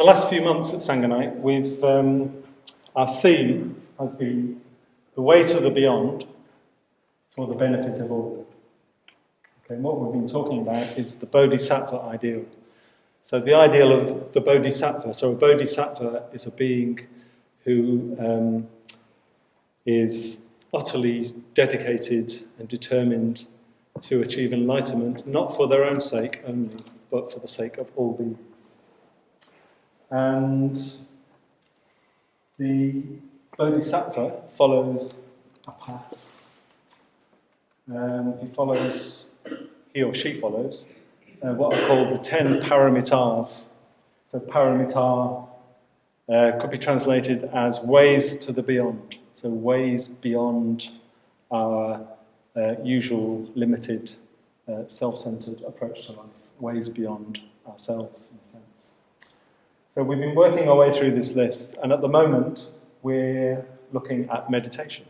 The last few months at Sangha Night, our theme has been the way to the beyond for the benefit of all. Okay, and what we've been talking about is the Bodhisattva ideal. So the ideal of the Bodhisattva. So a Bodhisattva is a being who is utterly dedicated and determined to achieve enlightenment, not for their own sake only, but for the sake of all beings. And the Bodhisattva follows a path. He or she follows what are called the 10 paramitas. So paramitar could be translated as ways to the beyond. So ways beyond our usual limited self-centered approach to life. Ways beyond ourselves, in a sense. So we've been working our way through this list, and at the moment we're looking at meditation.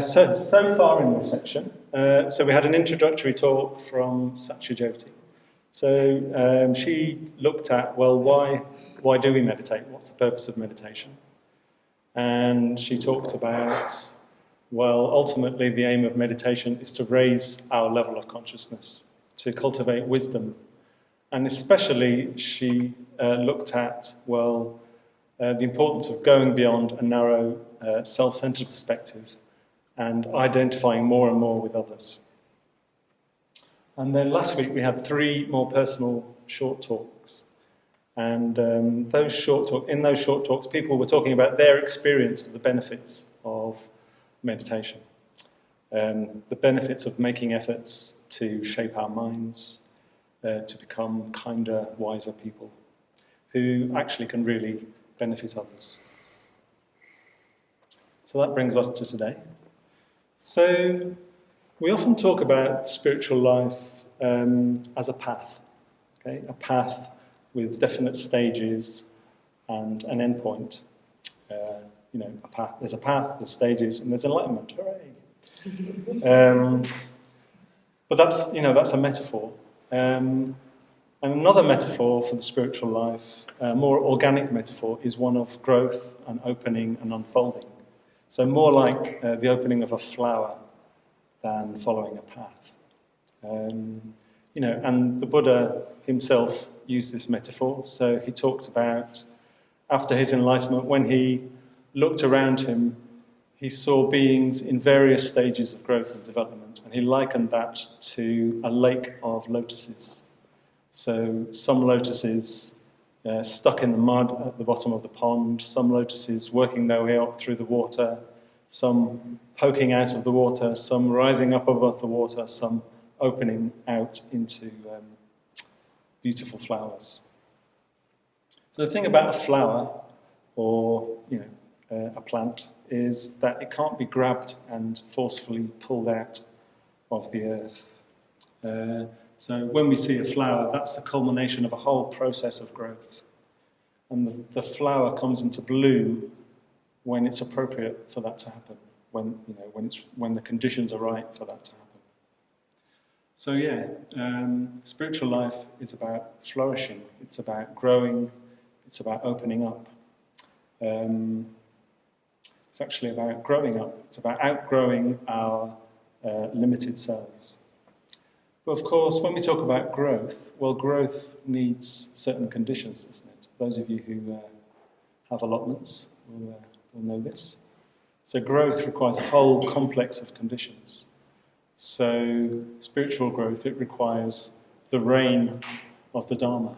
So far in this section, so we had an introductory talk from Satyajyoti. So she looked at, well, why do we meditate? What's the purpose of meditation? And she talked about, well, ultimately the aim of meditation is to raise our level of consciousness, to cultivate wisdom. And especially she looked at, well, the importance of going beyond a narrow self-centered perspective and identifying more and more with others. And then last week we had 3 more personal short talks. And in those short talks, people were talking about their experience of the benefits of meditation. The benefits of making efforts to shape our minds, to become kinder, wiser people who actually can really benefit others. So that brings us to today. So we often talk about spiritual life as a path, okay? A path with definite stages and an end point. A path. There's a path, there's stages, and there's enlightenment. Hooray! But that's a metaphor. And another metaphor for the spiritual life, a more organic metaphor, is one of growth and opening and unfolding. So more like the opening of a flower than following a path. And the Buddha himself used this metaphor. So he talked about, after his enlightenment, when he looked around him, he saw beings in various stages of growth and development, and he likened that to a lake of lotuses. So some lotuses stuck in the mud at the bottom of the pond, some lotuses working their way up through the water, some poking out of the water, some rising up above the water, some opening out into beautiful flowers. So the thing about a flower, or a plant, is that it can't be grabbed and forcefully pulled out of the earth. So when we see a flower, that's the culmination of a whole process of growth. And the flower comes into bloom when it's appropriate for that to happen, when the conditions are right for that to happen. So spiritual life is about flourishing. It's about growing. It's about opening up. It's actually about growing up. It's about outgrowing our limited selves. But of course, when we talk about growth, well, growth needs certain conditions, doesn't it? Those of you who have allotments will know this. So growth requires a whole complex of conditions. So spiritual growth, it requires the rain of the Dharma.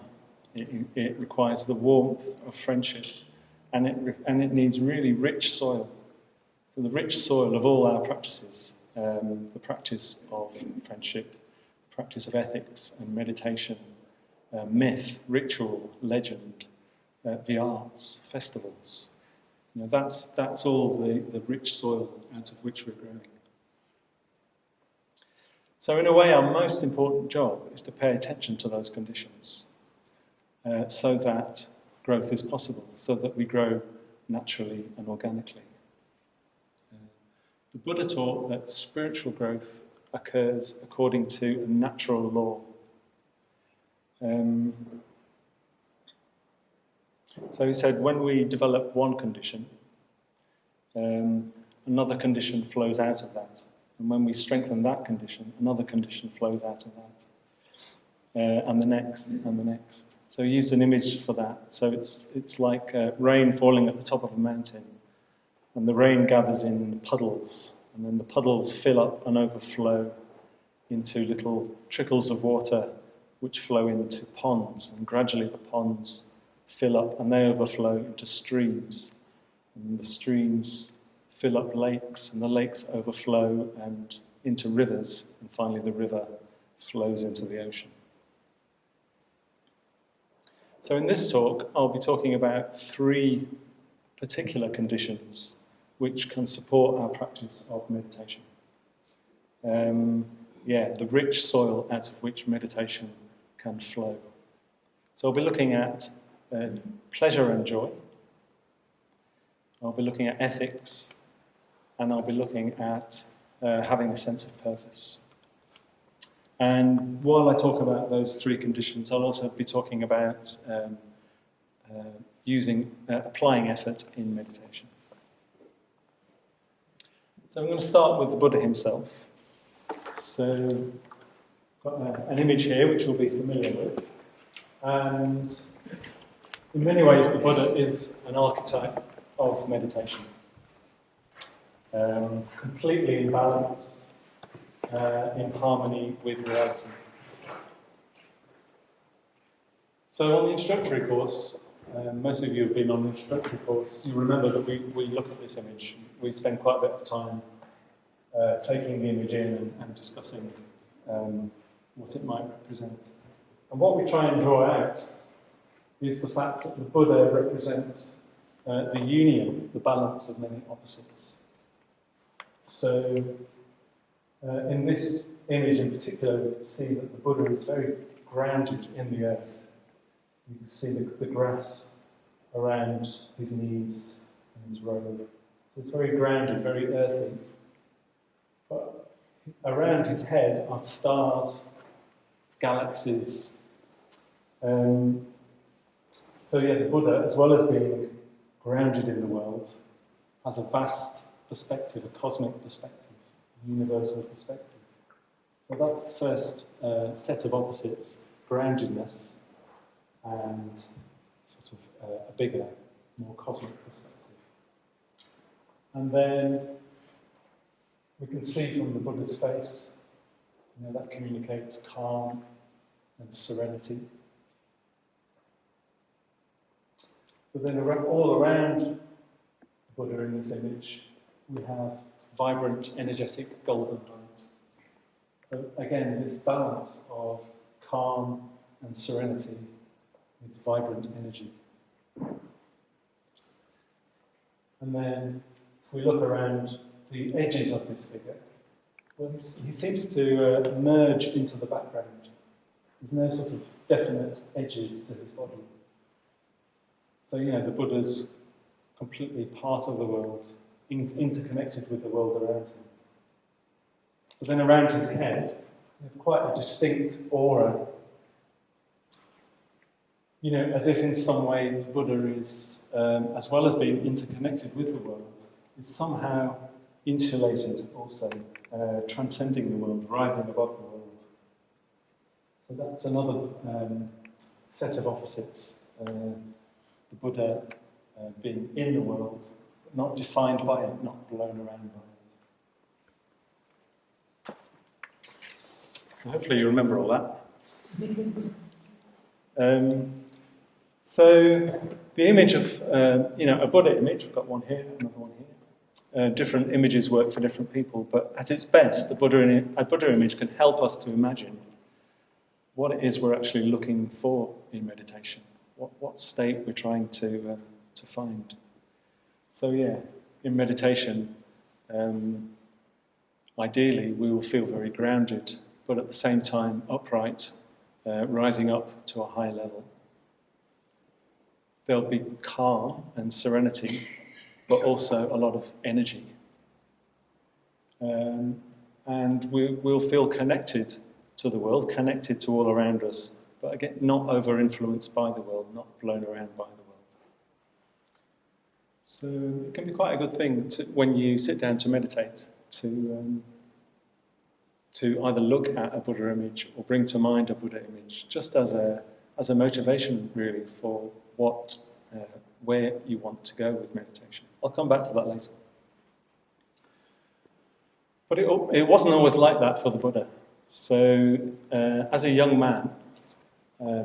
It requires the warmth of friendship. And it needs really rich soil. So the rich soil of all our practices, the practice of friendship, the practice of ethics and meditation, myth, ritual, legend, the arts, festivals. That's all the rich soil out of which we're growing. So in a way, our most important job is to pay attention to those conditions so that growth is possible, so that we grow naturally and organically. The Buddha taught that spiritual growth occurs according to a natural law. So he said, when we develop one condition, another condition flows out of that. And when we strengthen that condition, another condition flows out of that. And the next, and the next. So he used an image for that. So it's like rain falling at the top of a mountain. And the rain gathers in puddles. And then the puddles fill up and overflow into little trickles of water which flow into ponds. And gradually the ponds fill up and they overflow into streams. And the streams fill up lakes, and the lakes overflow and into rivers, and finally the river flows into the ocean. So in this talk, I'll be talking about 3 particular conditions which can support our practice of meditation. The rich soil out of which meditation can flow. So I'll be looking at pleasure and joy. I'll be looking at ethics, and I'll be looking at having a sense of purpose. And while I talk about those 3 conditions, I'll also be talking about applying effort in meditation. So I'm going to start with the Buddha himself. So I've got an image here which you'll be familiar with. And in many ways, the Buddha is an archetype of meditation. Completely in balance, in harmony with reality. So on the introductory course, most of you have been on the introductory course, you remember that we look at this image. We spend quite a bit of time taking the image in and discussing what it might represent. And what we try and draw out is the fact that the Buddha represents the union, the balance of many opposites. So in this image in particular, we can see that the Buddha is very grounded in the earth. You can see the grass around his knees and his robe. So it's very grounded, very earthy. But around his head are stars, galaxies. The Buddha, as well as being grounded in the world, has a vast perspective, a cosmic perspective, a universal perspective. So that's the first set of opposites, groundedness and sort of a bigger, more cosmic perspective. And then we can see from the Buddha's face, that communicates calm and serenity. But then all around the Buddha in this image, we have vibrant, energetic golden light. So again, this balance of calm and serenity with vibrant energy. And then if we look around the edges of this figure, well, he seems to merge into the background. There's no sort of definite edges to his body. So, the Buddha's completely part of the world, interconnected with the world around him. But then around his head, we have quite a distinct aura. As if in some way the Buddha is, as well as being interconnected with the world, is somehow insulated also, transcending the world, rising above the world. So that's another set of opposites. The Buddha being in the world, but not defined by it, not blown around by it. So hopefully you remember all that. So the image of, a Buddha image, we've got one here, another one here. Different images work for different people, but at its best, a Buddha image can help us to imagine what it is we're actually looking for in meditation. What state we're trying to find. So in meditation, ideally we will feel very grounded, but at the same time upright, rising up to a high level. There'll be calm and serenity, but also a lot of energy. and we'll feel connected to the world, connected to all around us, but again, not over-influenced by the world, not blown around by the world. So it can be quite a good thing when you sit down to meditate, to either look at a Buddha image or bring to mind a Buddha image, just as a motivation, really, for where you want to go with meditation. I'll come back to that later. But it wasn't always like that for the Buddha. So as a young man,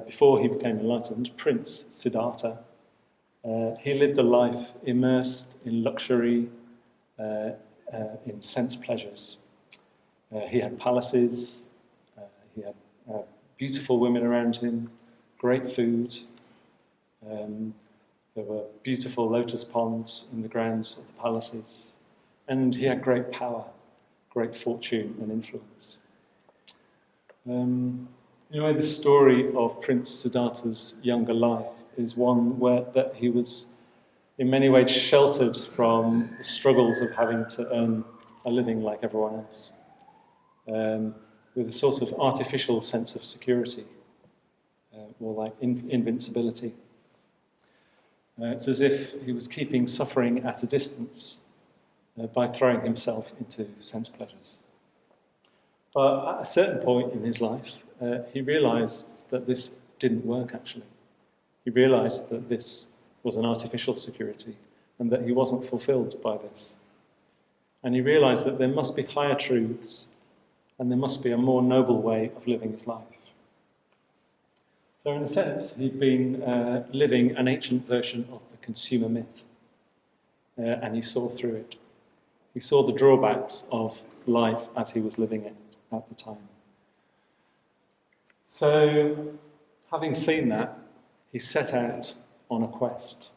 before he became enlightened, Prince Siddhartha, he lived a life immersed in luxury, in sense pleasures. He had palaces, he had beautiful women around him, great food. There were beautiful lotus ponds in the grounds of the palaces, and he had great power, great fortune and influence. Anyway, the story of Prince Siddhartha's younger life is one that he was in many ways sheltered from the struggles of having to earn a living like everyone else, with a sort of artificial sense of security, or like invincibility. It's as if he was keeping suffering at a distance by throwing himself into sense pleasures. But at a certain point in his life, he realised that this didn't work, actually. He realised that this was an artificial security and that he wasn't fulfilled by this. And he realised that there must be higher truths and there must be a more noble way of living his life. So in a sense, he'd been living an ancient version of the consumer myth, and he saw through it. He saw the drawbacks of life as he was living it at the time. So, having seen that, he set out on a quest.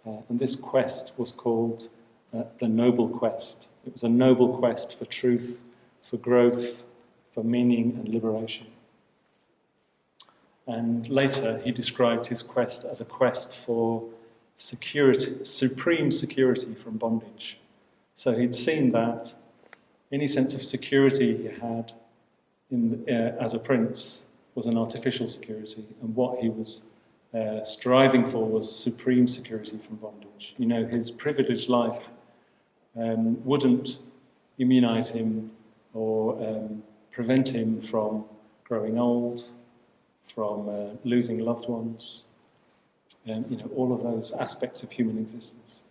And this quest was called the Noble Quest. It was a noble quest for truth, for growth, for meaning and liberation. And later he described his quest as a quest for security, supreme security from bondage. So he'd seen that any sense of security he had as a prince was an artificial security, and what he was striving for was supreme security from bondage. You know, his privileged life wouldn't immunize him or prevent him from growing old, from losing loved ones, all of those aspects of human existence.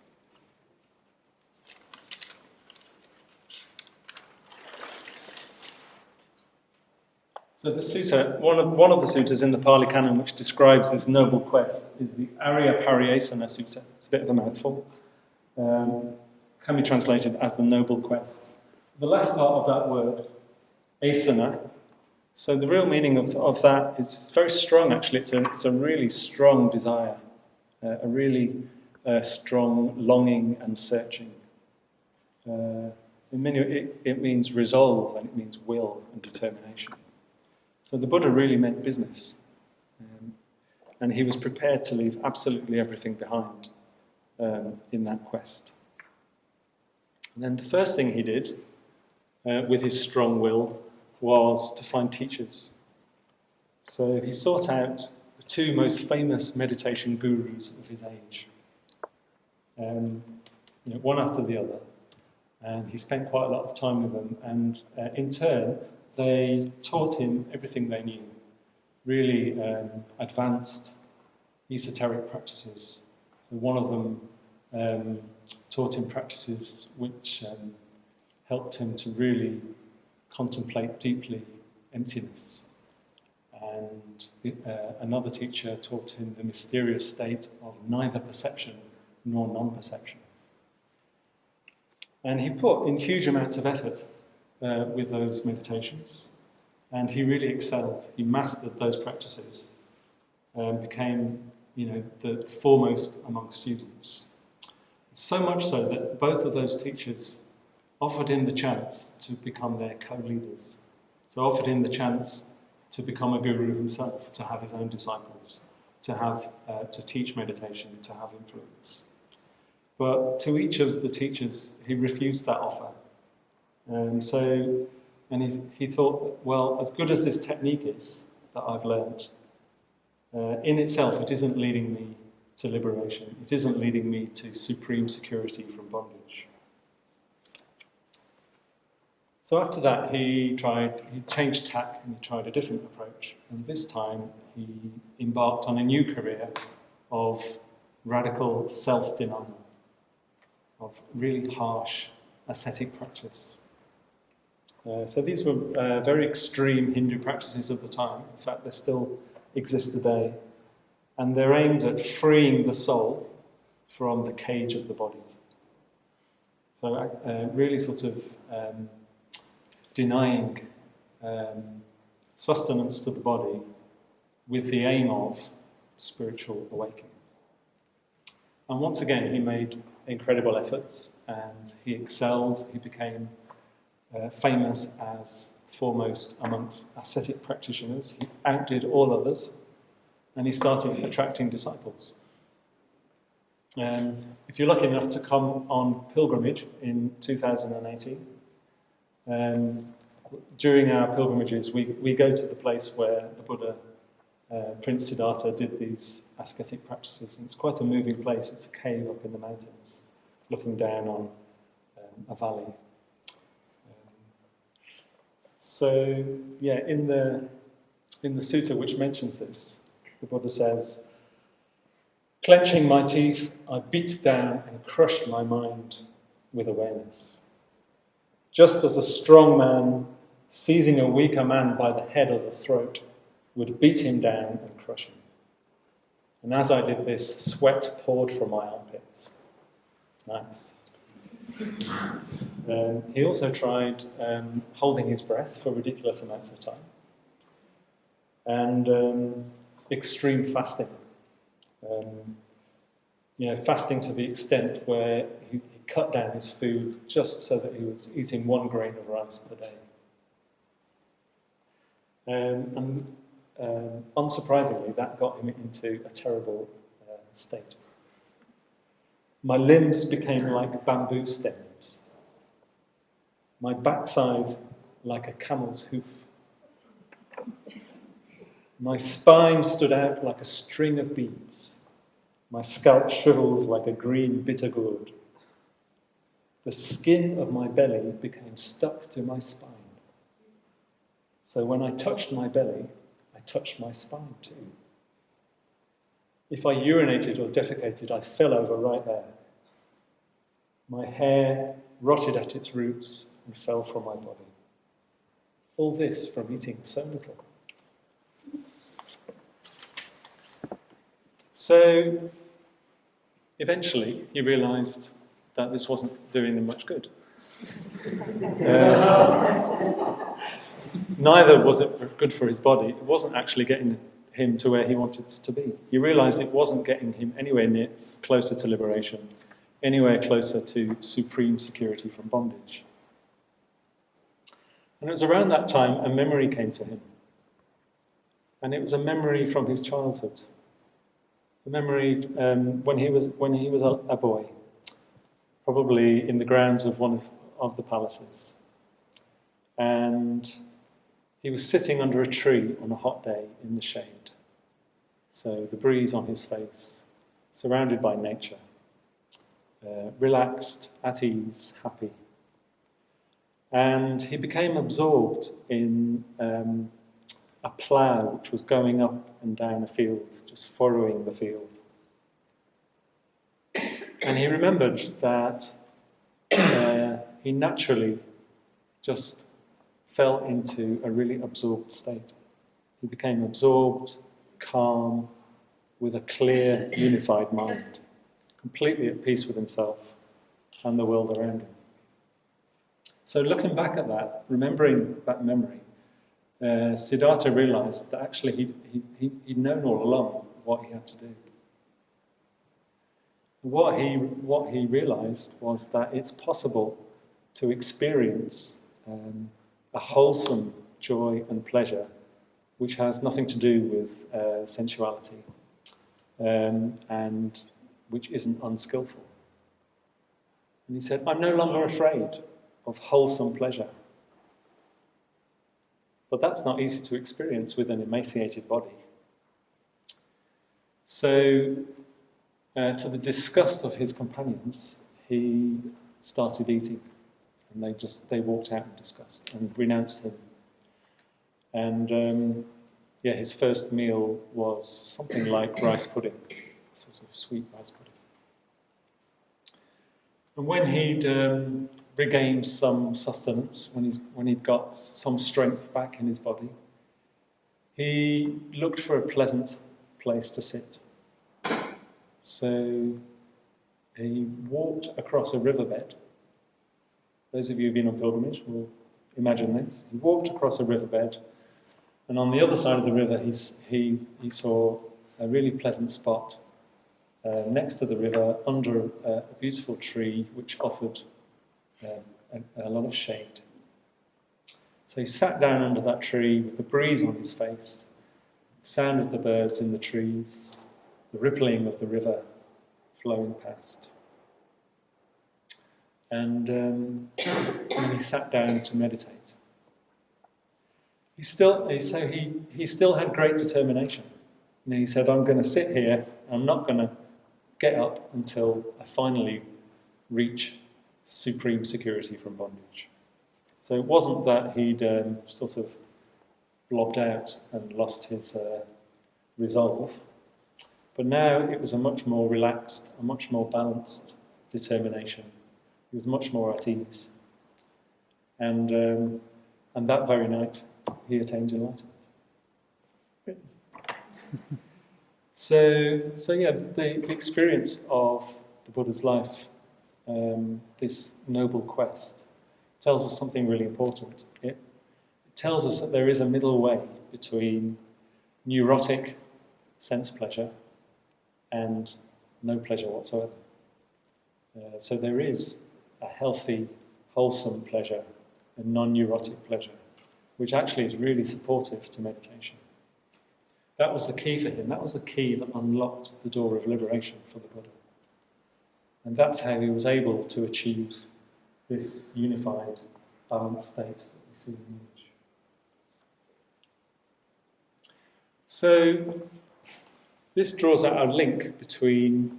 So the sutta, one of the suttas in the Pali Canon which describes this noble quest is the Arya Pariyesana Sutta. It's a bit of a mouthful. Can be translated as the noble quest. The last part of that word, asana, so the real meaning of that is very strong, actually. It's a really strong desire, a really strong longing and searching. In many ways, it means resolve, and it means will and determination. So the Buddha really meant business, and he was prepared to leave absolutely everything behind in that quest. And then the first thing he did with his strong will was to find teachers. So he sought out the two most famous meditation gurus of his age, one after the other, and he spent quite a lot of time with them, and in turn they taught him everything they knew, really advanced esoteric practices. So one of them taught him practices which helped him to really contemplate deeply emptiness. And another teacher taught him the mysterious state of neither perception nor non-perception. And he put in huge amounts of effort with those meditations, and he really excelled. He mastered those practices and became, the foremost among students. So much so that both of those teachers offered him the chance to become their co-leaders. So offered him the chance to become a guru himself, to have his own disciples, to teach meditation, to have influence. But to each of the teachers, he refused that offer. He thought, well, as good as this technique is that I've learnt, in itself it isn't leading me to liberation. It isn't leading me to supreme security from bondage. So after that, he changed tack and he tried a different approach. And this time, he embarked on a new career of radical self-denial, of really harsh ascetic practice. So these were very extreme Hindu practices of the time. In fact, they still exist today. And they're aimed at freeing the soul from the cage of the body. So really sort of denying sustenance to the body with the aim of spiritual awakening. And once again, he made incredible efforts and he excelled. He became famous as foremost amongst ascetic practitioners. He outdid all others and he started attracting disciples. If you're lucky enough to come on pilgrimage in 2018, during our pilgrimages, we go to the place where the Buddha, Prince Siddhartha, did these ascetic practices. And it's quite a moving place. It's a cave up in the mountains, looking down on a valley. In the sutta which mentions this, the Buddha says, "Clenching my teeth, I beat down and crushed my mind with awareness. Just as a strong man, seizing a weaker man by the head or the throat, would beat him down and crush him. And as I did this, sweat poured from my armpits." Nice. He also tried holding his breath for ridiculous amounts of time. And extreme fasting. Fasting to the extent where he cut down his food just so that he was eating 1 grain of rice per day. Unsurprisingly, that got him into a terrible state. "My limbs became like bamboo stems, my backside like a camel's hoof. My spine stood out like a string of beads, my scalp shriveled like a green bitter gourd. The skin of my belly became stuck to my spine. So when I touched my belly, I touched my spine too. If I urinated or defecated, I fell over right there. My hair rotted at its roots and fell from my body. All this from eating so little." So eventually he realised that this wasn't doing him much good. Neither was it good for his body. It wasn't actually getting him to where he wanted to be. He realised it wasn't getting him anywhere near closer to liberation, anywhere closer to supreme security from bondage. And it was around that time a memory came to him. And it was a memory from his childhood. A memory when he was a boy, probably in the grounds of one of the palaces. And he was sitting under a tree on a hot day in the shade. So the breeze on his face, surrounded by nature, relaxed, at ease, happy. And he became absorbed in a plough which was going up and down a field, just furrowing the field. And he remembered that he naturally just fell into a really absorbed state. He became absorbed, calm, with a clear, unified mind, completely at peace with himself and the world around him. So looking back at that, remembering that memory, Siddhartha realised that actually he'd known all along what he had to do. What he realised was that it's possible to experience a wholesome joy and pleasure which has nothing to do with sensuality and which isn't unskillful. And he said, "I'm no longer afraid. of wholesome pleasure. But that's not easy to experience with an emaciated body. So, to the disgust of his companions, he started eating. And they walked out in disgust and renounced him. And his first meal was something like rice pudding, sort of sweet rice pudding. And when he'd regained some sustenance, when he'd got some strength back in his body, he looked for a pleasant place to sit. So he walked across a riverbed. Those of you who've been on pilgrimage will imagine this. He walked across a riverbed, and on the other side of the river he saw a really pleasant spot next to the river, under a beautiful tree which offered a lot of shade. So he sat down under that tree with the breeze on his face, the sound of the birds in the trees, the rippling of the river flowing past. And then he sat down to meditate. He still had great determination. He said, "I'm going to sit here. I'm not going to get up until I finally reach supreme security from bondage." So it wasn't that he'd sort of blobbed out and lost his resolve, but now it was a much more relaxed, a much more balanced determination. He was much more at ease. And that very night, he attained enlightenment. So the experience of the Buddha's life, this noble quest, tells us something really important. It tells us that there is a middle way between neurotic sense pleasure and no pleasure whatsoever. So there is a healthy, wholesome pleasure, a non-neurotic pleasure, which actually is really supportive to meditation. That was the key for him. That was the key that unlocked the door of liberation for the Buddha. And that's how he was able to achieve this unified, balanced state that we see in the image. So this draws out a link between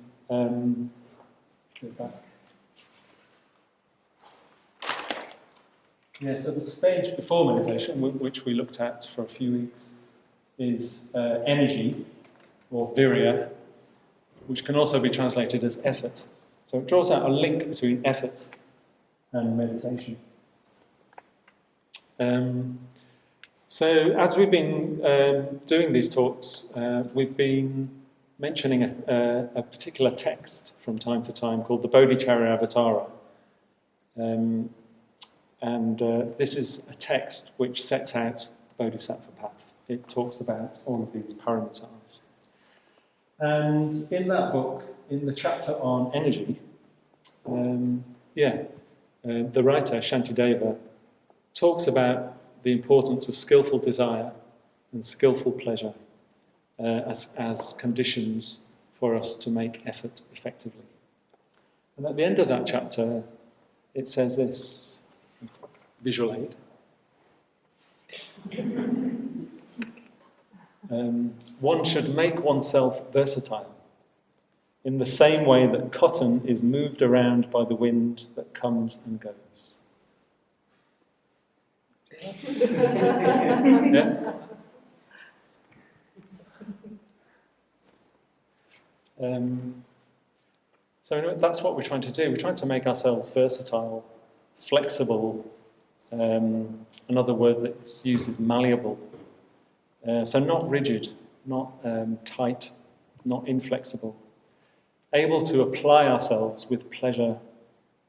so the stage before meditation, which we looked at for a few weeks, is energy, or virya, which can also be translated as effort. So it draws out a link between effort and meditation. So as we've been doing these talks, we've been mentioning a particular text from time to time called the Bodhicharyavatara. This is a text which sets out the Bodhisattva path. It talks about all of these paramitas. And in that book, in the chapter on energy, the writer, Shantideva, talks about the importance of skillful desire and skillful pleasure as conditions for us to make effort effectively. And at the end of that chapter, it says this, visual aid. One should make oneself versatile in the same way that cotton is moved around by the wind that comes and goes. Yeah? So anyway, that's what we're trying to do. We're trying to make ourselves versatile, flexible. Another word that's used is malleable. So not rigid, not tight, not inflexible. Able to apply ourselves with pleasure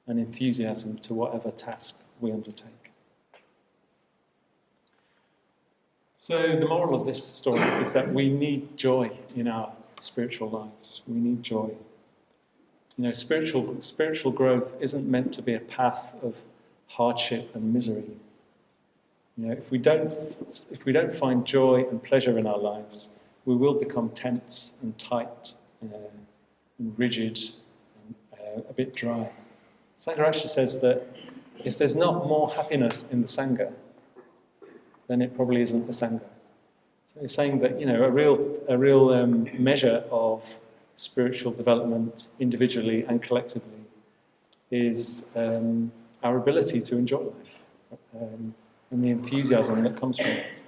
and enthusiasm to whatever task we undertake. So the moral of this story is that we need joy in our spiritual lives. We need joy. Spiritual growth isn't meant to be a path of hardship and misery. If we don't find joy and pleasure in our lives, we will become tense and tight and rigid and a bit dry. Sangha actually says that if there's not more happiness in the Sangha, then it probably isn't the Sangha. So he's saying that, a real measure of spiritual development, individually and collectively, is our ability to enjoy life and the enthusiasm that comes from it.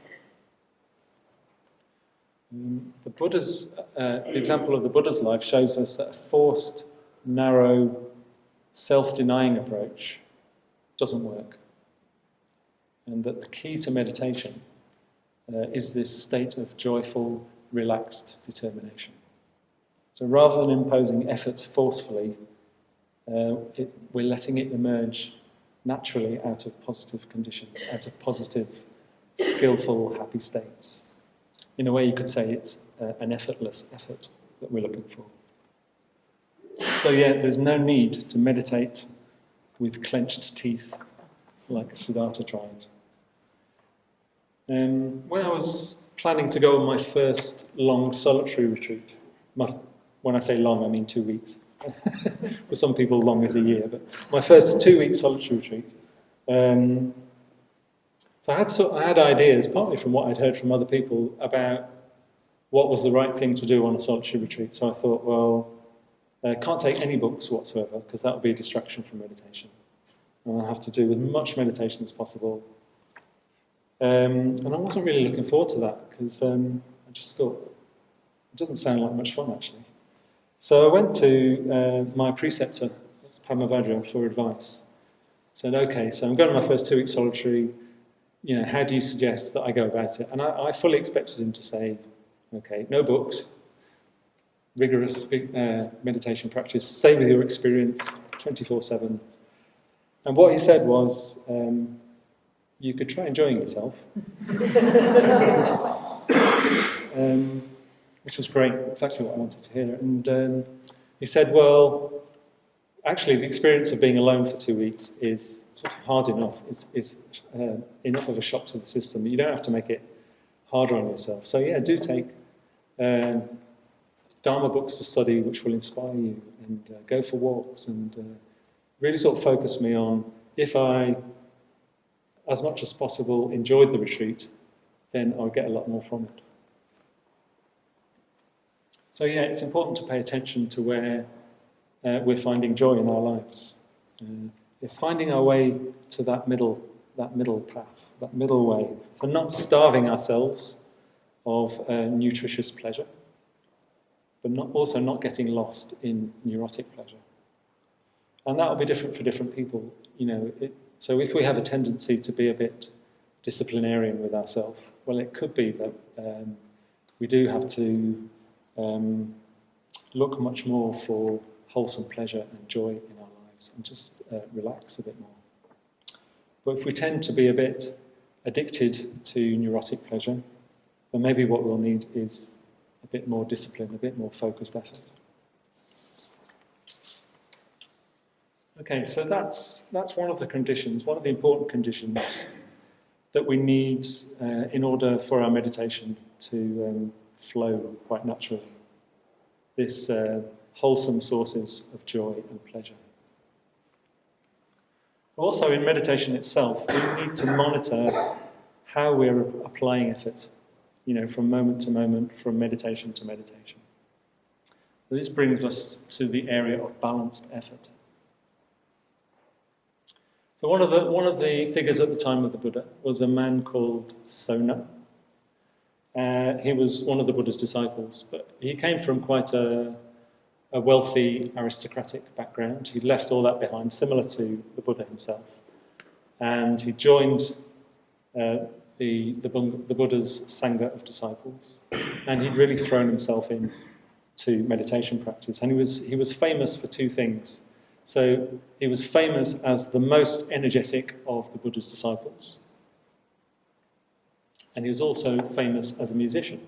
The Buddha's the example of the Buddha's life shows us that a forced, narrow, self-denying approach doesn't work, and that the key to meditation is this state of joyful, relaxed determination. So rather than imposing effort forcefully, we're letting it emerge naturally out of positive conditions, out of positive, skillful, happy states. In a way, you could say it's an effortless effort that we're looking for. So there's no need to meditate with clenched teeth like Siddhartha tried. When I was planning to go on my first long solitary retreat, when I say long, I mean 2 weeks. For some people, long is a year, but my first 2-week solitary retreat. So I had ideas, partly from what I'd heard from other people, about what was the right thing to do on a solitary retreat. So I thought, well, I can't take any books whatsoever, because that would be a distraction from meditation. And I'll have to do as much meditation as possible. And I wasn't really looking forward to that, because I just thought, it doesn't sound like much fun, actually. So I went to my preceptor, that's Padmavajra, for advice. I said, okay, so I'm going on my first 2-week solitary. How do you suggest that I go about it? And I fully expected him to say, okay, no books, rigorous meditation practice, stay with your experience 24/7. And what he said was, you could try enjoying yourself. Which was great. It's actually what I wanted to hear. And he said, well, actually the experience of being alone for 2 weeks is sort of hard enough. It's enough of a shock to the system. You don't have to make it harder on yourself. So do take Dharma books to study which will inspire you, and go for walks, and really sort of focus me on, if I, as much as possible, enjoyed the retreat, then I'll get a lot more from it. So it's important to pay attention to where we're finding joy in our lives. If finding our way to that middle path, that middle way, so not starving ourselves of nutritious pleasure, but also not getting lost in neurotic pleasure. And that will be different for different people. So if we have a tendency to be a bit disciplinarian with ourselves, well, it could be that we do have to look much more for wholesome pleasure and joy in our lives, and just relax a bit more. But if we tend to be a bit addicted to neurotic pleasure, then maybe what we'll need is a bit more discipline, a bit more focused effort. Okay, so that's one of the conditions, one of the important conditions that we need in order for our meditation to flow quite naturally. This wholesome sources of joy and pleasure. Also, in meditation itself, we need to monitor how we're applying effort, from moment to moment, from meditation to meditation. This brings us to the area of balanced effort. So one of the figures at the time of the Buddha was a man called Sona. He was one of the Buddha's disciples, but he came from quite a wealthy aristocratic background. He left all that behind, similar to the Buddha himself. And he joined the Buddha's Sangha of disciples, and he'd really thrown himself into meditation practice. And he was famous for two things. So he was famous as the most energetic of the Buddha's disciples. And he was also famous as a musician,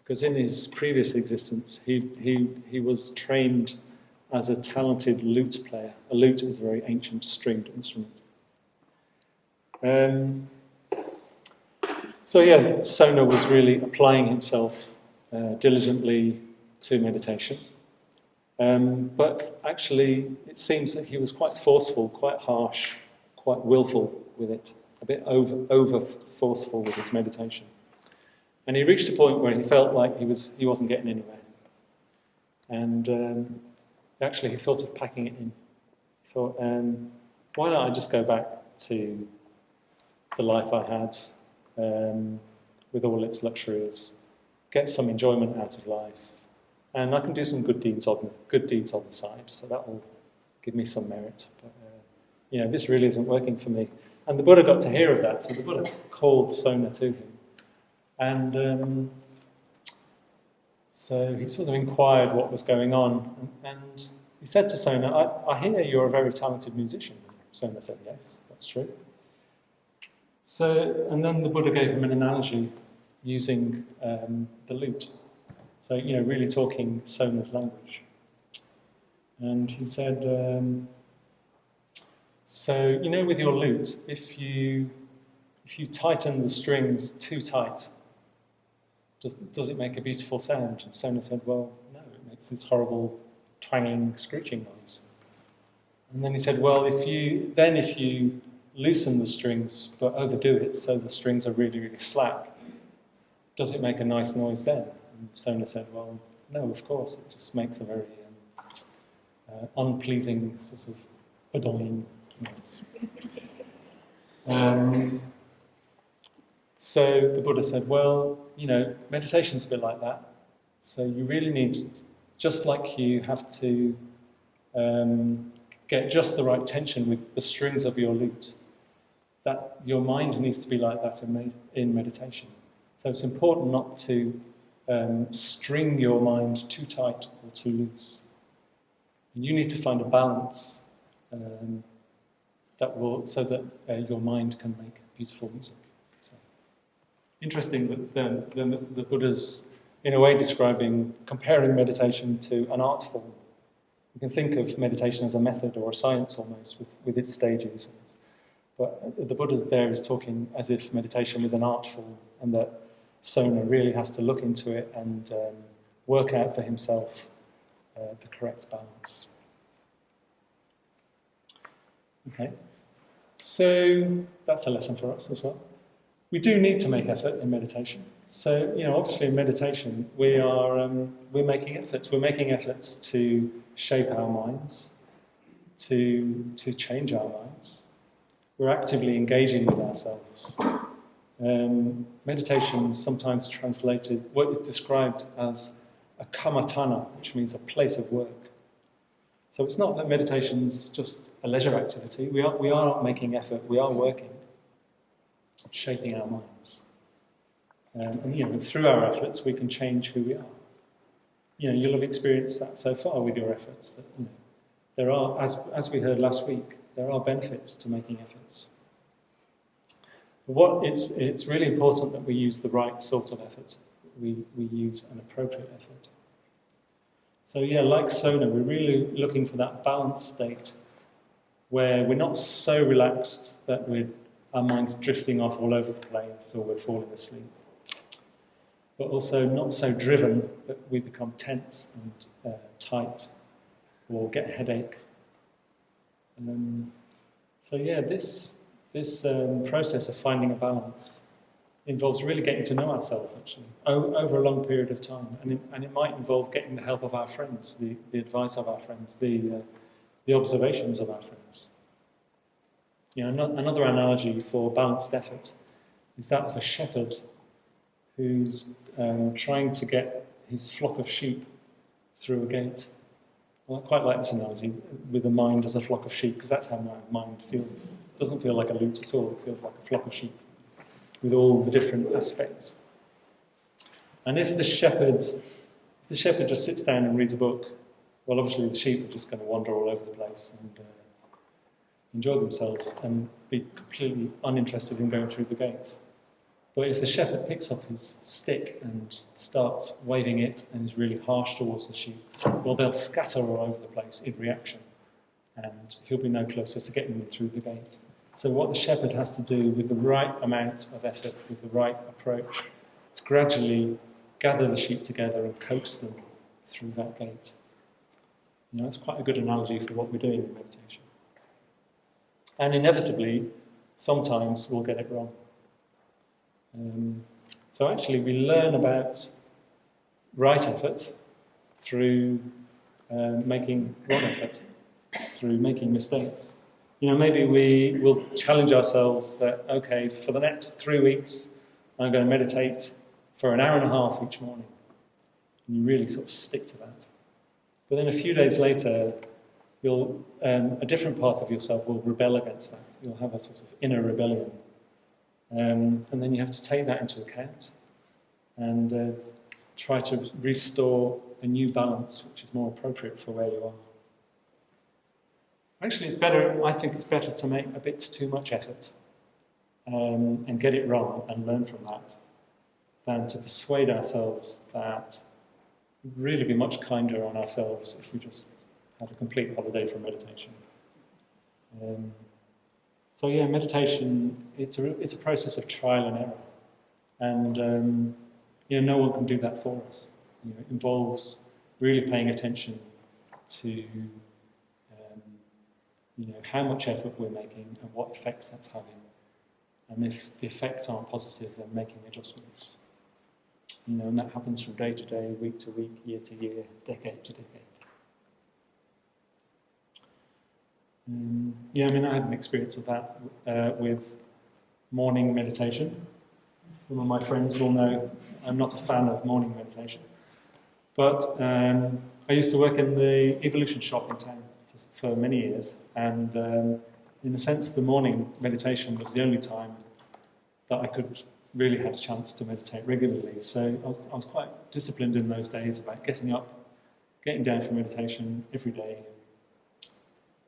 because in his previous existence, he was trained as a talented lute player. A lute is a very ancient stringed instrument. Sona was really applying himself diligently to meditation. But actually, it seems that he was quite forceful, quite harsh, quite willful with it, a bit over forceful with his meditation. And he reached a point where he felt like he wasn't getting anywhere. And actually he thought of packing it in. He thought, why don't I just go back to the life I had with all its luxuries, get some enjoyment out of life, and I can do some good deeds on the side, so that will give me some merit. But this really isn't working for me. And the Buddha got to hear of that, so the Buddha called Sona to him. And so he sort of inquired what was going on, and he said to Sona, I hear you're a very talented musician. Sona said, yes, that's true. So, and then the Buddha gave him an analogy using the lute. So, really talking Sona's language. And he said, with your lute, if you tighten the strings too tight, does it make a beautiful sound? And Sona said, well, no, it makes this horrible twanging, screeching noise. And then he said, well, if you loosen the strings but overdo it so the strings are really, really slack, does it make a nice noise then? And Sona said, well, no, of course, it just makes a very unpleasing sort of annoying noise. So the Buddha said, well, meditation's a bit like that. So you really need, just like you have to get just the right tension with the strings of your lute, that your mind needs to be like that in meditation. So it's important not to string your mind too tight or too loose. And you need to find a balance so that your mind can make beautiful music. So, interesting that the Buddha's, in a way, comparing meditation to an art form. You can think of meditation as a method or a science almost with its stages. But the Buddha there is talking as if meditation was an art form, and that Sona really has to look into it and work out for himself the correct balance. Okay, so that's a lesson for us as well. We do need to make effort in meditation. So, obviously in meditation we're making efforts. We're making efforts to shape our minds, to change our minds. We're actively engaging with ourselves. Meditation is sometimes translated, what is described as a kammatthana, which means a place of work. So it's not that meditation is just a leisure activity. We are not making effort. We are working, shaping our minds. And through our efforts, we can change who we are. You'll have experienced that so far with your efforts. That there are, as we heard last week, there are benefits to making efforts. But it's really important that we use the right sort of effort. We use an appropriate effort. So like Sona, we're really looking for that balanced state where we're not so relaxed that our mind's drifting off all over the place or we're falling asleep, but also not so driven that we become tense and tight or get a headache. This process of finding a balance involves really getting to know ourselves, actually, over a long period of time. And it might involve getting the help of our friends, the advice of our friends, the observations of our friends. Another analogy for balanced effort is that of a shepherd who's trying to get his flock of sheep through a gate. Well, I quite like this analogy, with the mind as a flock of sheep, because that's how my mind feels. It doesn't feel like a lute at all, it feels like a flock of sheep, with all the different aspects. And if the shepherd just sits down and reads a book, well, obviously the sheep are just going to wander all over the place and enjoy themselves and be completely uninterested in going through the gate. But if the shepherd picks up his stick and starts waving it and is really harsh towards the sheep, well, they'll scatter all over the place in reaction, and he'll be no closer to getting them through the gate. So what the shepherd has to do with the right amount of effort, with the right approach, is gradually gather the sheep together and coax them through that gate. That's quite a good analogy for what we're doing in meditation. And inevitably, sometimes we'll get it wrong. So actually we learn about right effort through making wrong effort, through making mistakes. Maybe we will challenge ourselves that, okay, for the next 3 weeks, I'm going to meditate for an hour and a half each morning. And you really sort of stick to that. But then a few days later, a different part of yourself will rebel against that. You'll have a sort of inner rebellion. And then you have to take that into account and try to restore a new balance which is more appropriate for where you are. Actually, I think it's better to make a bit too much effort and get it wrong and learn from that than to persuade ourselves that we'd really be much kinder on ourselves if we just had a complete holiday from meditation. So yeah, meditation, it's a process of trial and error. And no one can do that for us. It involves really paying attention to how much effort we're making and what effects that's having. And if the effects aren't positive, then making adjustments. And that happens from day to day, week to week, year to year, decade to decade. I had an experience of that with morning meditation. Some of my friends will know I'm not a fan of morning meditation. But I used to work in the evolution shop in town for many years, and in a sense the morning meditation was the only time that I could really had a chance to meditate regularly. So I was quite disciplined in those days about getting up, getting down for meditation every day.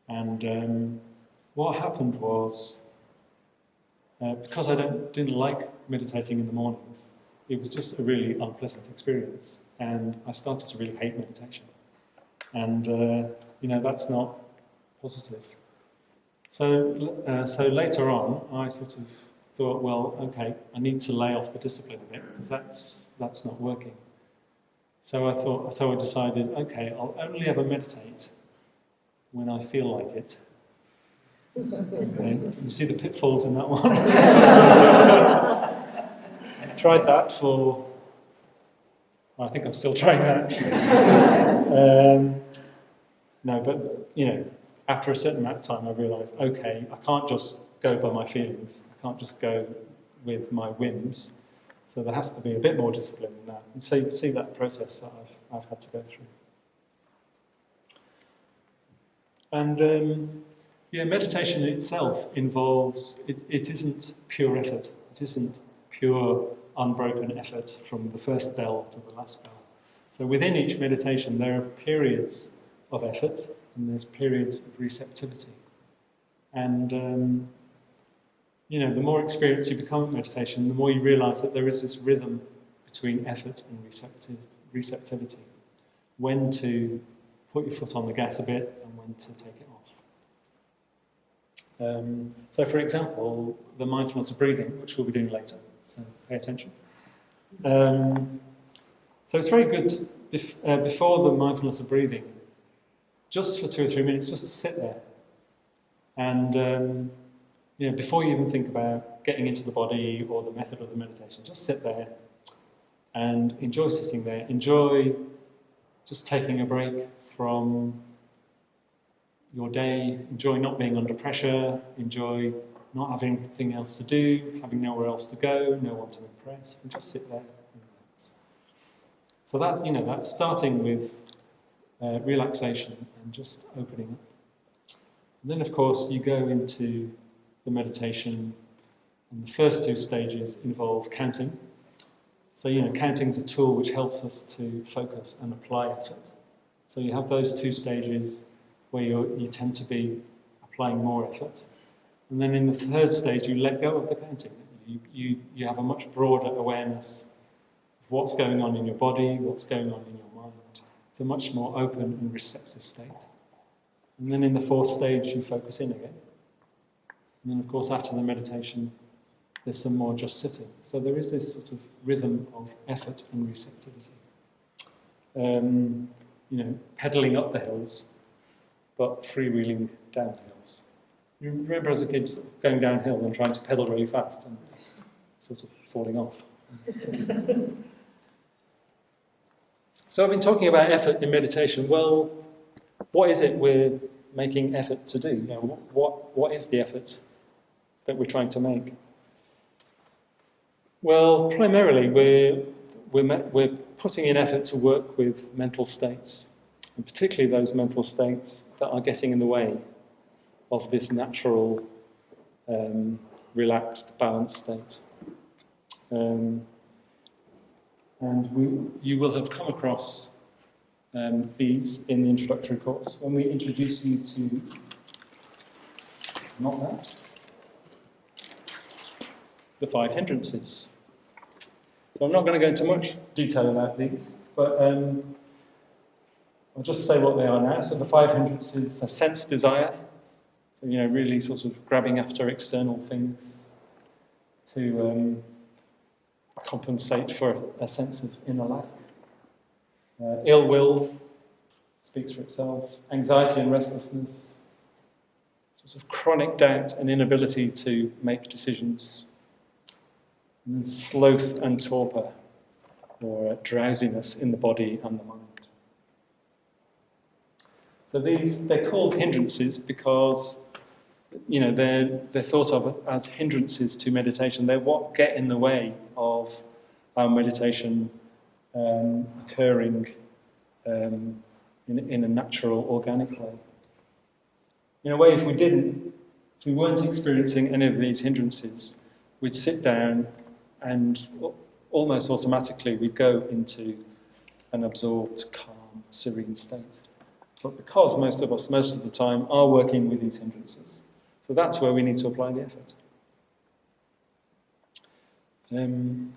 And what happened was, because I didn't like meditating in the mornings, it was just a really unpleasant experience, and I started to really hate meditation. And that's not positive. So later on, I sort of thought, well, okay, I need to lay off the discipline a bit because that's not working. So I decided, okay, I'll only ever meditate when I feel like it. Okay. You see the pitfalls in that one? I tried that I think I'm still trying that actually. But after a certain amount of time I realised, okay, I can't just go by my feelings, I can't just go with my whims, so there has to be a bit more discipline in that. And so you see that process that I've had to go through. And meditation itself involves, it isn't pure effort. It isn't pure unbroken effort from the first bell to the last bell. So within each meditation there are periods of effort and there's periods of receptivity. And the more experienced you become at meditation, the more you realise that there is this rhythm between effort and receptivity. When to put your foot on the gas a bit and when to take it off. So for example, the mindfulness of breathing, which we'll be doing later, so pay attention. So it's very good before the mindfulness of breathing, just for 2 or 3 minutes, just to sit there. And before you even think about getting into the body or the method of the meditation, just sit there and enjoy sitting there. Enjoy just taking a break from your day, enjoy not being under pressure, enjoy not having anything else to do, having nowhere else to go, no one to impress, and just sit there and relax. So that's starting with relaxation and just opening up. And then, of course, you go into the meditation, and the first 2 stages involve counting. So, counting is a tool which helps us to focus and apply effort. So you have those 2 stages where you tend to be applying more effort. And then in the 3rd stage, you let go of the counting. You have a much broader awareness of what's going on in your body, what's going on in your mind. It's a much more open and receptive state. And then in the 4th stage, you focus in again. And then, of course, after the meditation, there's some more just sitting. So there is this sort of rhythm of effort and receptivity. Pedalling up the hills, but freewheeling down the hills. You remember as a kid going downhill and trying to pedal really fast and sort of falling off. So I've been talking about effort in meditation. Well, what is it we're making effort to do? You know, what is the effort that we're trying to make? Well, primarily we're putting in effort to work with mental states, and particularly those mental states that are getting in the way of this natural, relaxed, balanced state. And you will have come across these in the introductory course when we introduce you to, not that, the 5 hindrances. So I'm not going to go into much detail about these, but I'll just say what they are now. So the 5 hindrances are sense desire, so really sort of grabbing after external things to compensate for a sense of inner lack. Ill will speaks for itself. Anxiety and restlessness, sort of chronic doubt and inability to make decisions. And then sloth and torpor, or drowsiness in the body and the mind. So they're called hindrances because they're thought of as hindrances to meditation. They're what get in the way of our meditation occurring in a natural, organic way. In a way, if we weren't experiencing any of these hindrances, we'd sit down and almost automatically we'd go into an absorbed, calm, serene state. But because most of us, most of the time, are working with these hindrances, so that's where we need to apply the effort. And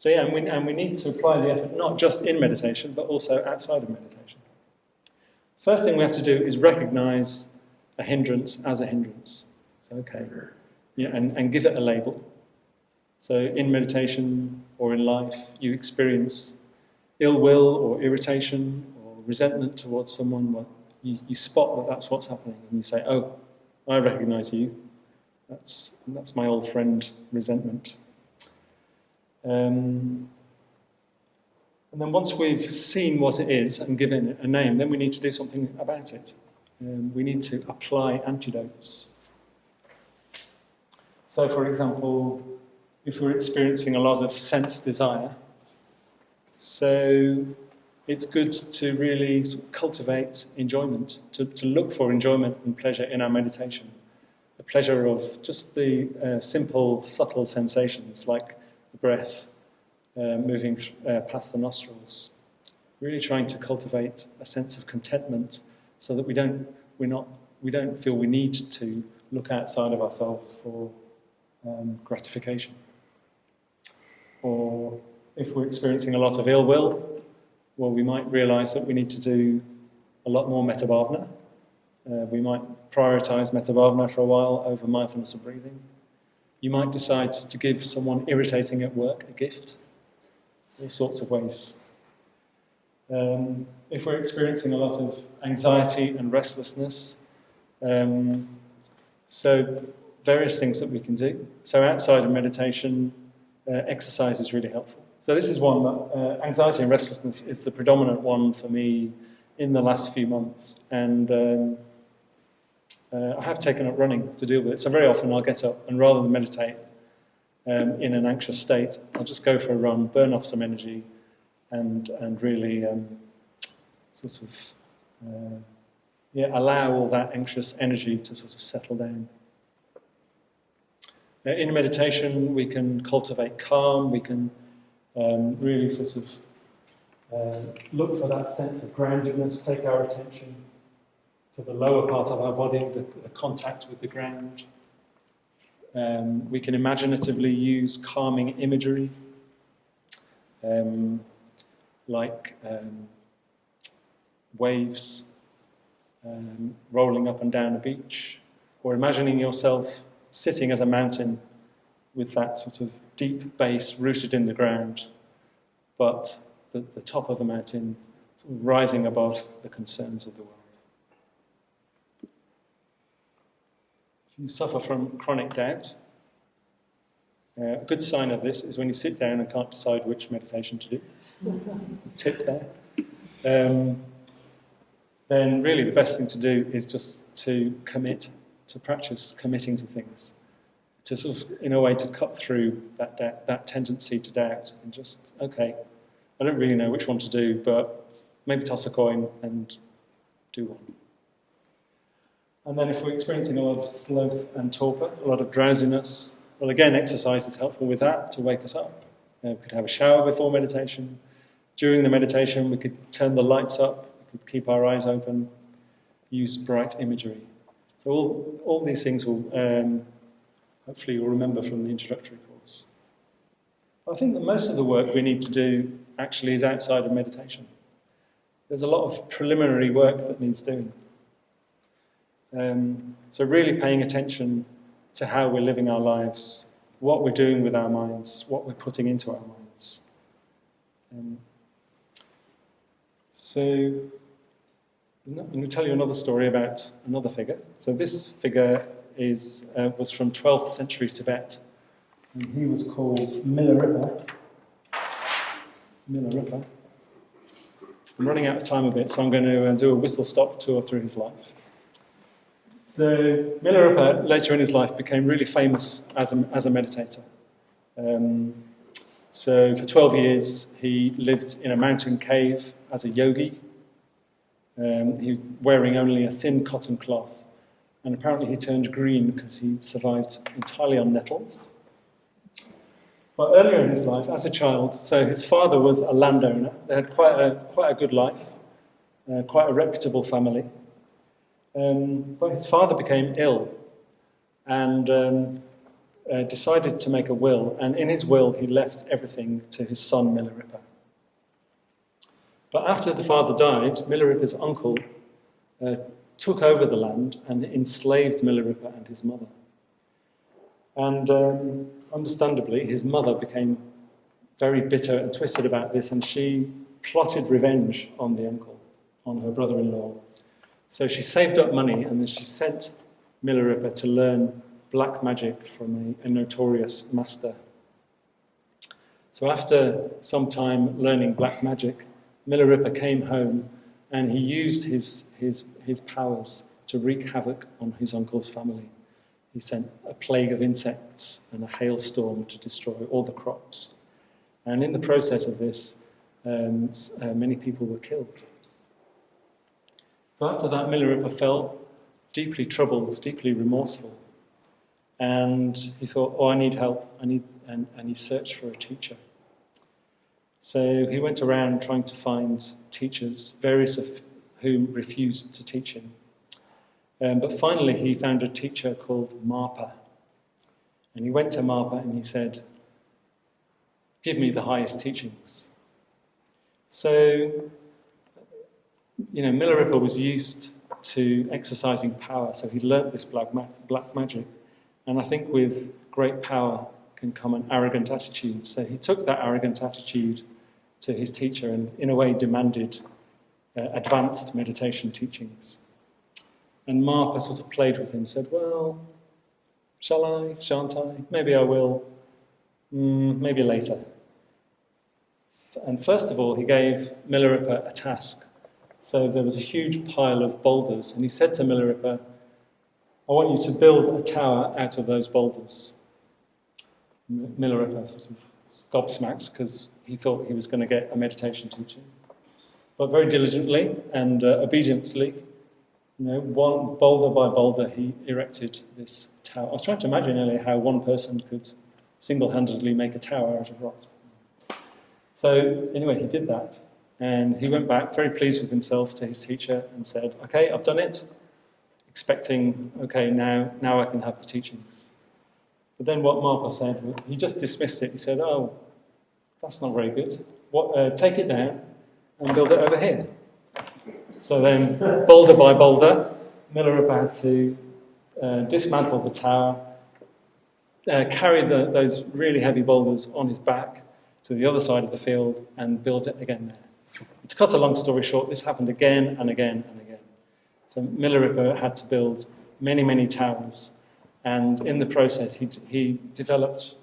we need to apply the effort not just in meditation, but also outside of meditation. First thing we have to do is recognise a hindrance as a hindrance. So, and give it a label. So in meditation or in life, you experience ill will or irritation or resentment towards someone. Well, you spot that that's what's happening, and you say, "Oh, I recognise you. That's my old friend, resentment." And then once we've seen what it is and given it a name, then we need to do something about it. We need to apply antidotes. So, for example, if we're experiencing a lot of sense desire, so it's good to really cultivate enjoyment, to look for enjoyment and pleasure in our meditation. The pleasure of just the simple, subtle sensations like the breath moving past the nostrils. Really trying to cultivate a sense of contentment so that we don't feel we need to look outside of ourselves for gratification. Or if we're experiencing a lot of ill will, well, we might realise that we need to do a lot more metta bhavana. We might prioritise metta bhavana for a while over mindfulness of breathing. You might decide to give someone irritating at work a gift. All sorts of ways. If we're experiencing a lot of anxiety and restlessness, so various things that we can do. So outside of meditation, exercise is really helpful. So this is one that anxiety and restlessness is the predominant one for me in the last few months, and I have taken up running to deal with it. So very often I'll get up and rather than meditate in an anxious state, I'll just go for a run, burn off some energy, and really allow all that anxious energy to sort of settle down. In meditation, we can cultivate calm. We can really sort of look for that sense of groundedness, take our attention to the lower part of our body, the contact with the ground. We can imaginatively use calming imagery, like waves rolling up and down a beach, or imagining yourself sitting as a mountain with that sort of deep base rooted in the ground, but the top of the mountain sort of rising above the concerns of the world. If you suffer from chronic doubt, a good sign of this is when you sit down and can't decide which meditation to do. Tip there. Then really the best thing to do is just to commit, to practice committing to things, to sort of, in a way, to cut through that tendency to doubt and just, okay, I don't really know which one to do, but maybe toss a coin and do one. And then if we're experiencing a lot of sloth and torpor, a lot of drowsiness, well, again, exercise is helpful with that to wake us up. We could have a shower before meditation. During the meditation, we could turn the lights up, we could keep our eyes open, use bright imagery. So all these things will, hopefully you'll remember from the introductory course. I think that most of the work we need to do actually is outside of meditation. There's a lot of preliminary work that needs doing. So really paying attention to how we're living our lives, what we're doing with our minds, what we're putting into our minds. So I'm going to tell you another story about another figure. So this figure was from 12th century Tibet, and he was called Milarepa. Milarepa. I'm running out of time a bit, so I'm going to do a whistle-stop tour through his life. So Milarepa, later in his life, became really famous as a meditator. So for 12 years, he lived in a mountain cave as a yogi. He was wearing only a thin cotton cloth. And apparently he turned green because he survived entirely on nettles. But earlier in his life, as a child, so his father was a landowner. They had quite a good life, quite a reputable family. But his father became ill and decided to make a will. And in his will, he left everything to his son, Milarepa. But after the father died, Milarepa's uncle took over the land and enslaved Milarepa and his mother. And understandably, his mother became very bitter and twisted about this, and she plotted revenge on the uncle, on her brother-in-law. So she saved up money, and then she sent Milarepa to learn black magic from a notorious master. So after some time learning black magic, Milarepa came home, and he used his powers to wreak havoc on his uncle's family. He sent a plague of insects and a hailstorm to destroy all the crops. And in the process of this, many people were killed. So after that, Milarepa felt deeply troubled, deeply remorseful. And he thought, I need help. And he searched for a teacher. So he went around trying to find teachers, various of whom refused to teach him. But finally he found a teacher called Marpa. And he went to Marpa and he said, give me the highest teachings. So, Milarepa was used to exercising power, so he learnt this black magic. And I think with great power can come an arrogant attitude. So he took that arrogant attitude to his teacher and in a way demanded advanced meditation teachings. And Marpa sort of played with him, said, well, shall I, shan't I? Maybe I will, maybe later. And first of all, he gave Milarepa a task. So there was a huge pile of boulders, and he said to Milarepa, I want you to build a tower out of those boulders. Milarepa sort of gobsmacked because he thought he was going to get a meditation teaching. But very diligently and obediently, one boulder by boulder, he erected this tower. I was trying to imagine earlier how one person could single-handedly make a tower out of rock. So anyway, he did that. And he went back very pleased with himself to his teacher and said, okay, I've done it. Expecting, okay, now I can have the teachings. But then what Marpa said, he just dismissed it. He said, oh, that's not very good. Take it down and build it over here. So then, boulder by boulder, Milarepa had to dismantle the tower, carry those really heavy boulders on his back to the other side of the field and build it again there. To cut a long story short, this happened again and again and again. So Milarepa had to build many, many towers And in the process, he developed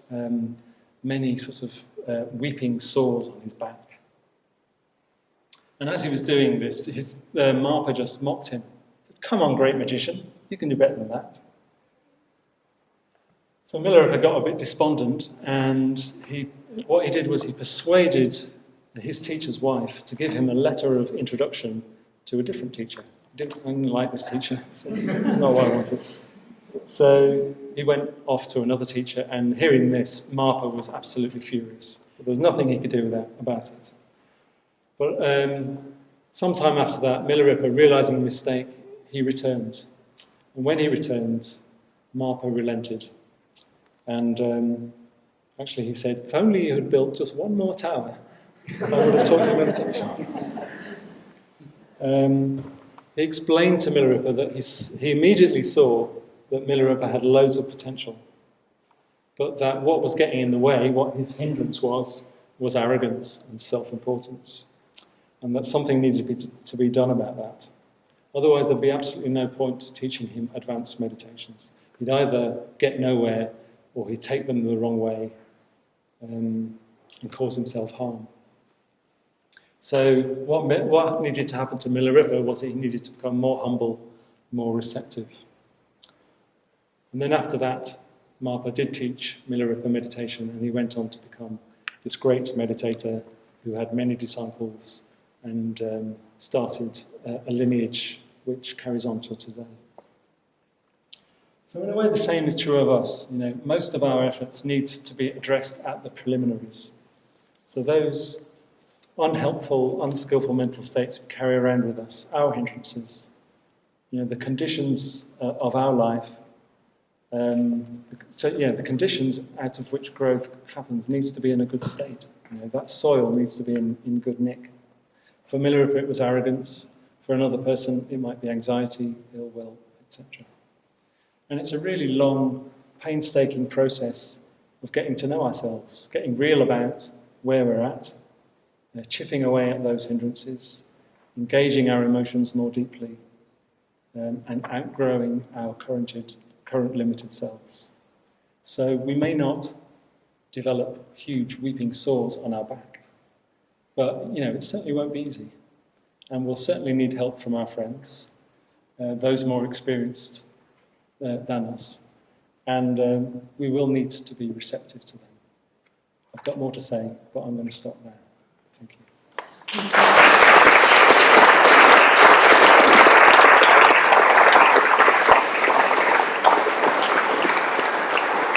many sort of weeping sores on his back. And as he was doing this, Marpa just mocked him. Said, "Come on, great magician, you can do better than that." So Milarepa got a bit despondent, and what he did was he persuaded his teacher's wife to give him a letter of introduction to a different teacher. I didn't like this teacher, so it's not what I wanted. So he went off to another teacher, and hearing this, Marpa was absolutely furious. But there was nothing he could do about it. But sometime after that, Milarepa, realising the mistake, he returned. And when he returned, Marpa relented. And actually he said, "If only you had built just one more tower, I would have taught you meditation." He explained to Milarepa that he immediately saw that Milarepa had loads of potential, but that what was getting in the way, what his hindrance was arrogance and self-importance, and that something needed to be done about that. Otherwise there'd be absolutely no point teaching him advanced meditations. He'd either get nowhere or he'd take them the wrong way and cause himself harm. So what needed to happen to Milarepa was he needed to become more humble, more receptive. And then after that, Marpa did teach Milarepa meditation, and he went on to become this great meditator who had many disciples and started a lineage which carries on till today. So in a way, the same is true of us. Most of our efforts need to be addressed at the preliminaries. So those unhelpful, unskillful mental states we carry around with us, our hindrances, the conditions of our life, the conditions out of which growth happens needs to be in a good state. That soil needs to be in good nick. For Milarepa, it was arrogance. For another person, it might be anxiety, ill will, etc. And it's a really long, painstaking process of getting to know ourselves, getting real about where we're at, chipping away at those hindrances, engaging our emotions more deeply, and outgrowing our current limited selves. So we may not develop huge weeping sores on our back, but it certainly won't be easy. And we'll certainly need help from our friends, those more experienced than us, and we will need to be receptive to them. I've got more to say, but I'm going to stop now. Thank you.